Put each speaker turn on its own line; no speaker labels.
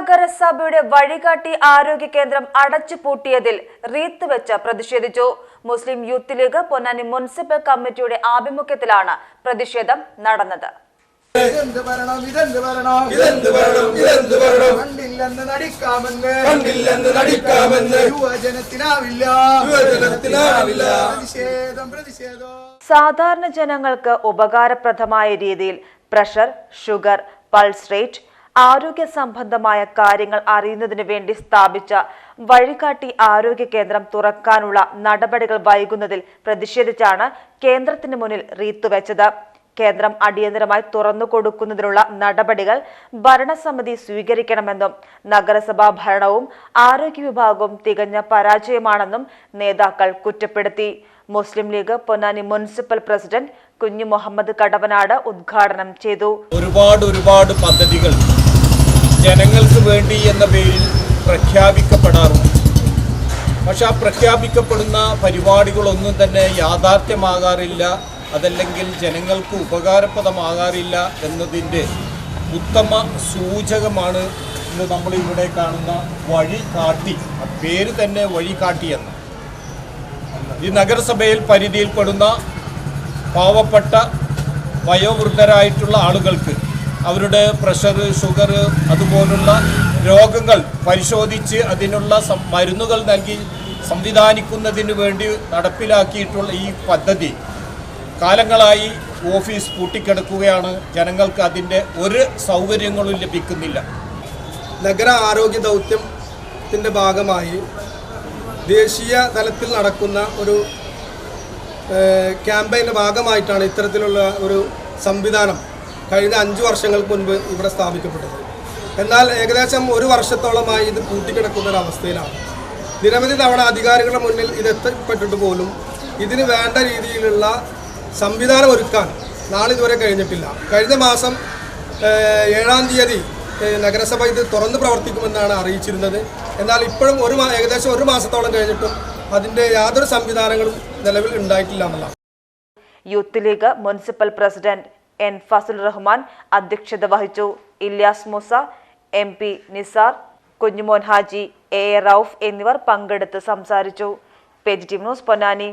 നഗരസഭയുടെ വഴികാട്ടി ആരോഗ്യ കേന്ദ്രം അടച്ചുപൂട്ടിയതിൽ റീത്ത് വെച്ച് പ്രതിഷേധിച്ചു. മുസ്ലിം യൂത്ത് ലീഗ് പൊന്നാനി മുനിസിപ്പൽ കമ്മിറ്റിയുടെ ആഭിമുഖ്യത്തിലാണ് പ്രതിഷേധം നടന്നത്. സാധാരണ ജനങ്ങൾക്ക് ഉപകാരപ്രദമായ രീതിയിൽ പ്രഷർ, ഷുഗർ, പൾസ് റേറ്റ്, ആരോഗ്യ സംബന്ധമായ കാര്യങ്ങൾ അറിയുന്നതിന് വേണ്ടി സ്ഥാപിച്ച വഴികാട്ടി ആരോഗ്യ കേന്ദ്രം തുറക്കാനുള്ള നടപടികൾ വൈകുന്നതിൽ പ്രതിഷേധിച്ചാണ് കേന്ദ്രത്തിന് മുന്നിൽ റീത്തുവെച്ചത്. കേന്ദ്രം അടിയന്തരമായി തുറന്നു കൊടുക്കുന്നതിനുള്ള നടപടികൾ ഭരണസമിതി സ്വീകരിക്കണമെന്നും നഗരസഭാ ഭരണവും ആരോഗ്യ വിഭാഗവും തികഞ്ഞ പരാജയമാണെന്നും നേതാക്കൾ കുറ്റപ്പെടുത്തി. മുസ്ലിം ലീഗ് പൊന്നാനി മുനിസിപ്പൽ പ്രസിഡന്റ് കുഞ്ഞു മുഹമ്മദ് കടവനാട് ഉദ്ഘാടനം ചെയ്തു.
ഒരുപാട് പദ്ധതികൾ ജനങ്ങൾക്ക് വേണ്ടി എന്ന പേരിൽ പ്രഖ്യാപിക്കപ്പെടാറുണ്ട്. പക്ഷെ ആ പ്രഖ്യാപിക്കപ്പെടുന്ന പരിപാടികളൊന്നും തന്നെ യാഥാർത്ഥ്യമാകാറില്ല, അതല്ലെങ്കിൽ ജനങ്ങൾക്ക് ഉപകാരപ്രദമാകാറില്ല എന്നതിൻ്റെ ഉത്തമ സൂചകമാണ് ഇന്ന് നമ്മളിവിടെ കാണുന്ന വഴികാട്ടി. പേര് തന്നെ വഴികാട്ടി എന്ന്. ഈ നഗരസഭയിൽ പരിധിയിൽപ്പെടുന്ന പാവപ്പെട്ട വയോവൃദ്ധരായിട്ടുള്ള ആളുകൾക്ക് അവരുടെ പ്രഷർ, ഷുഗർ അതുപോലുള്ള രോഗങ്ങൾ പരിശോധിച്ച് അതിനുള്ള മരുന്നുകൾ നൽകി സംവിധാനിക്കുന്നതിന് വേണ്ടി നടപ്പിലാക്കിയിട്ടുള്ള ഈ പദ്ധതി കാലങ്ങളായി ഓഫീസ് പൂട്ടിക്കിടക്കുകയാണ്. ജനങ്ങൾക്ക് അതിൻ്റെ ഒരു സൗകര്യങ്ങളും ലഭിക്കുന്നില്ല.
നഗര ആരോഗ്യ ദൗത്യത്തിൻ്റെ ഭാഗമായി ദേശീയ തലത്തിൽ നടക്കുന്ന ഒരു ക്യാമ്പയിൻ്റെ ഭാഗമായിട്ടാണ് ഇത്തരത്തിലുള്ള ഒരു സംവിധാനം കഴിഞ്ഞ 5 വർഷങ്ങൾക്ക് മുൻപ് ഇവിടെ സ്ഥാപിക്കപ്പെട്ടത്. എന്നാൽ ഏകദേശം 1 വർഷത്തോളമായി ഇത് പൂട്ടിക്കിടക്കുന്ന ഒരു അവസ്ഥയിലാണ്. നിരവധി തവണ അധികാരികളുടെ മുന്നിൽ ഇത് എത്തപ്പെട്ടിട്ട് പോലും ഇതിന് വേണ്ട രീതിയിലുള്ള സംവിധാനം ഒരുക്കാൻ നാളിതുവരെ കഴിഞ്ഞിട്ടില്ല. കഴിഞ്ഞ മാസം 7-ാം തീയതി നഗരസഭ ഇത് തുറന്ന് പ്രവർത്തിക്കുമെന്നാണ് അറിയിച്ചിരുന്നത്. എന്നാൽ ഇപ്പോഴും ഏകദേശം 1 മാസത്തോളം കഴിഞ്ഞിട്ടും അതിൻ്റെ യാതൊരു സംവിധാനങ്ങളും നിലവിൽ ഉണ്ടായിട്ടില്ല എന്നല്ല.
Youth league municipal president N Fazal Rahman അധ്യക്ഷത വഹിച്ചു. Ilyas Musa, MP Nisar, Kunjumon Haji, A. റൌഫ് എന്നിവർ പങ്കെടുത്ത് സംസാരിച്ചു. PGTV news Ponnani.